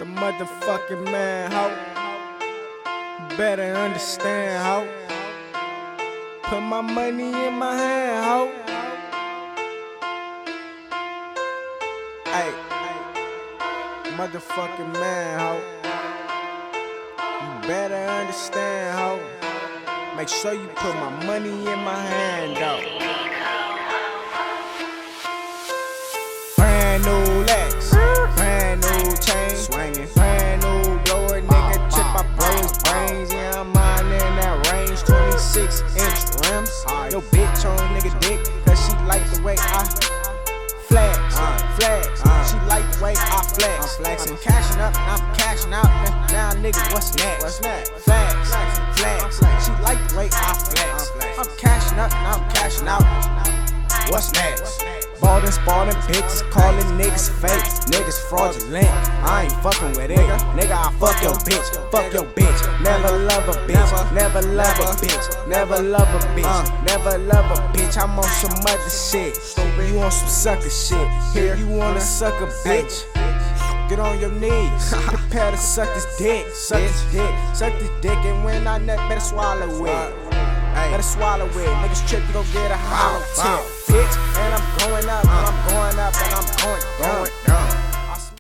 The motherfucking man, ho. Better understand, ho. Put my money in my hand, ho. Ay, motherfucking man, ho. You better understand, ho. Make sure you put my money in my hand, though. Brand new Lex, brand new chain, swinging, brand new blower, nigga. Chip I blow his brains, yeah, I'm on in that range. 26-inch rims. Yo, bitch on nigga dick, cause she like the way I flex. She like the way I flex. Flexing, cashing up, I'm cashing out. Now, nigga, what's next? Flex. She like the way I flex. I'm cashing up, now I'm cashing out. What's next? Ballin', spallin', bitches callin' niggas fake, niggas fraudulent. I ain't fucking with it, nigga. I fuck your bitch, Never love a bitch, never love a bitch, never love a bitch, never love a bitch. I'm on some other shit. You on some sucker shit? Here you wanna suck a bitch? Get on your knees, prepare to suck this dick, suck this dick, and when I nut, better swallow it. Better swallow it. Niggas trip, you gon' get a hollow tip, bitch. And I'm going up, and I'm going up, and I'm going down.